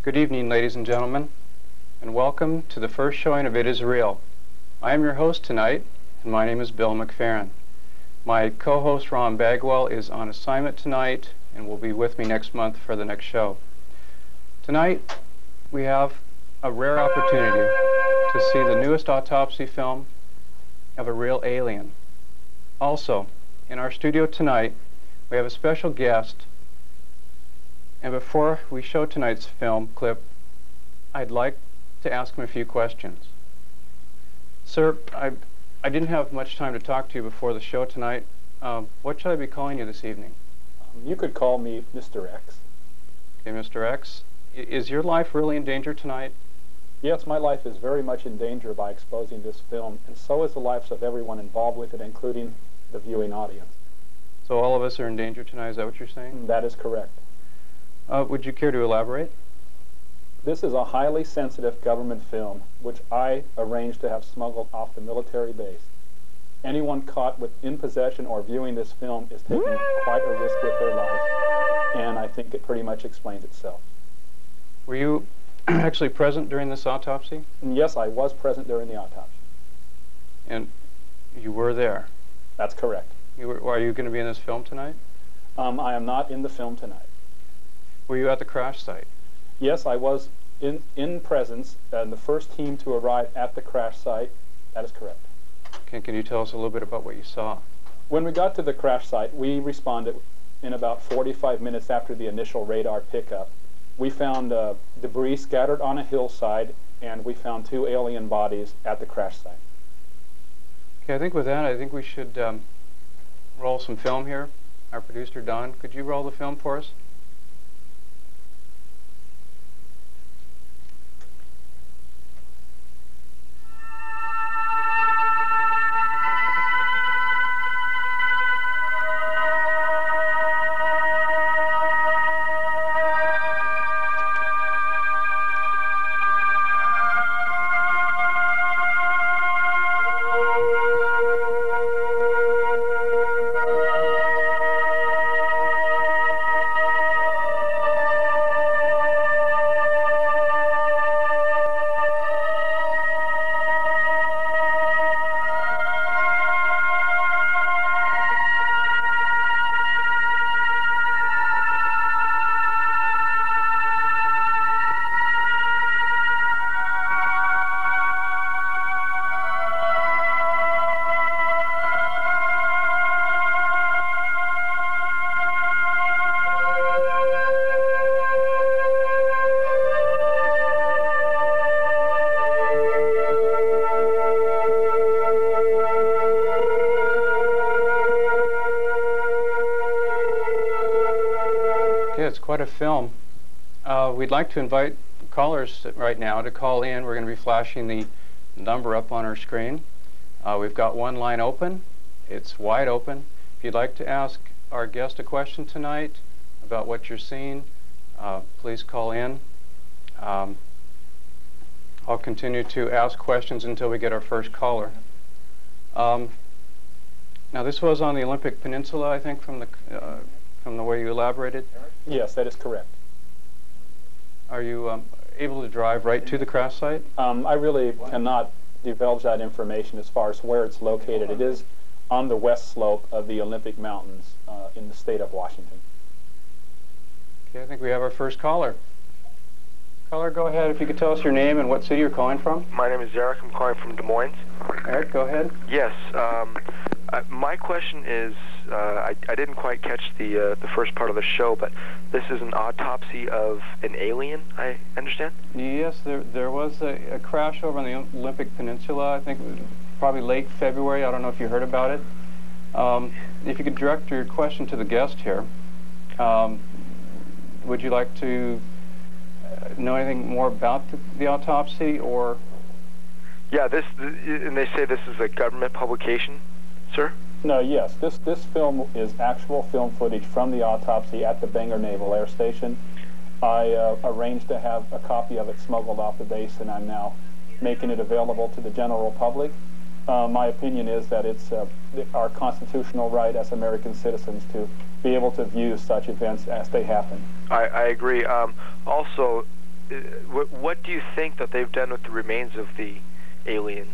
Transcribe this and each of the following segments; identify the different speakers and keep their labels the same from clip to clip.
Speaker 1: Good evening, ladies and gentlemen, and welcome to the first showing of It Is Real. I am your host tonight, and my name is Bill McFerrin. My co-host Ron Bagwell is on assignment tonight and will be with me next month for the next show. Tonight, we have a rare opportunity to see the newest autopsy film of a real alien. Also, in our studio tonight, we have a special guest. And before we show tonight's film clip, I'd like to ask him a few questions. Sir, I didn't have much time to talk to you before the show tonight. What should I be calling you this evening?
Speaker 2: You could call me Mr. X.
Speaker 1: Okay, Mr. X. Is your life really in danger tonight?
Speaker 2: Yes, my life is very much in danger by exposing this film, and so is the lives of everyone involved with it, including the viewing audience.
Speaker 1: So all of us are in danger tonight, is that what you're saying?
Speaker 2: That is correct.
Speaker 1: Would you care to elaborate?
Speaker 2: This is a highly sensitive government film, which I arranged to have smuggled off the military base. Anyone caught in possession or viewing this film is taking quite a risk with their life, and I think it pretty much explains itself.
Speaker 1: Were you actually present during this autopsy?
Speaker 2: Yes, I was present during the autopsy.
Speaker 1: And you were there?
Speaker 2: That's correct.
Speaker 1: Are you going to be in this film tonight?
Speaker 2: I am not in the film tonight.
Speaker 1: Were you at the crash site?
Speaker 2: Yes, I was in presence, and the first team to arrive at the crash site. That is correct.
Speaker 1: Can you tell us a little bit about what you saw?
Speaker 2: When we got to the crash site, we responded in about 45 minutes after the initial radar pickup. We found debris scattered on a hillside, and we found 2 alien bodies at the crash site.
Speaker 1: Okay, I think with that, I think we should roll some film here. Our producer, Don, could you roll the film for us? It's quite a film. We'd like to invite callers right now to call in. We're going to be flashing the number up on our screen. We've got one line open. It's wide open. If you'd like to ask our guest a question tonight about what you're seeing, please call in. I'll continue to ask questions until we get our first caller. Now, this was on the Olympic Peninsula, I think, from the way you elaborated.
Speaker 2: Yes, that is correct.
Speaker 1: Are you able to drive right to the crash site?
Speaker 2: I really cannot divulge that information as far as where it's located. It is on the west slope of the Olympic Mountains in the state of Washington.
Speaker 1: Okay, I think we have our first caller. Caller, go ahead. If you could tell us your name and what city you're calling from.
Speaker 3: My name is Eric. I'm calling from Des Moines.
Speaker 1: Eric, go ahead.
Speaker 3: Yes. My question is, I didn't quite catch the first part of the show, but this is an autopsy of an alien, I understand?
Speaker 1: Yes, there was a crash over on the Olympic Peninsula, I think it was probably late February. I don't know if you heard about it. If you could direct your question to the guest here, would you like to know anything more about the autopsy, or?
Speaker 3: Yeah, and they say this is a government publication, sir?
Speaker 2: No, yes. This film is actual film footage from the autopsy at the Bangor Naval Air Station. I arranged to have a copy of it smuggled off the base, and I'm now making it available to the general public. My opinion is that it's our constitutional right as American citizens to be able to view such events as they happen.
Speaker 3: I agree. Also, what do you think that they've done with the remains of the alien?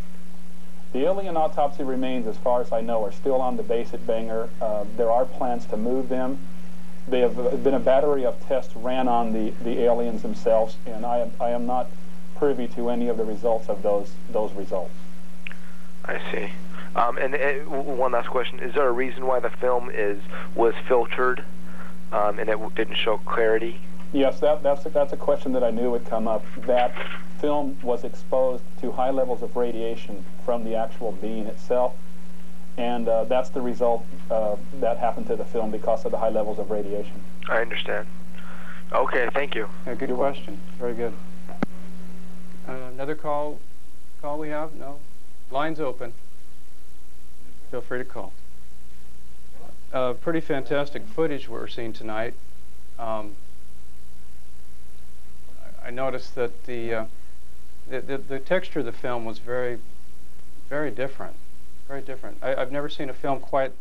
Speaker 2: The alien autopsy remains, as far as I know, are still on the base at Bangor. There are plans to move them. There have been a battery of tests ran on the aliens themselves, and I am not privy to any of the results of those results.
Speaker 3: I see. And one last question: is there a reason why the film was filtered, and it didn't show clarity?
Speaker 2: Yes, that's a question that I knew would come up. That film was exposed to high levels of radiation from the actual being itself, and that's the result that happened to the film because of the high levels of radiation.
Speaker 3: I understand. Okay, thank you.
Speaker 1: Yeah, good question. Very good. Another call we have? No? Line's open. Feel free to call. Pretty fantastic footage we're seeing tonight. I noticed that the texture of the film was very, very different. Very different. I've never seen a film quite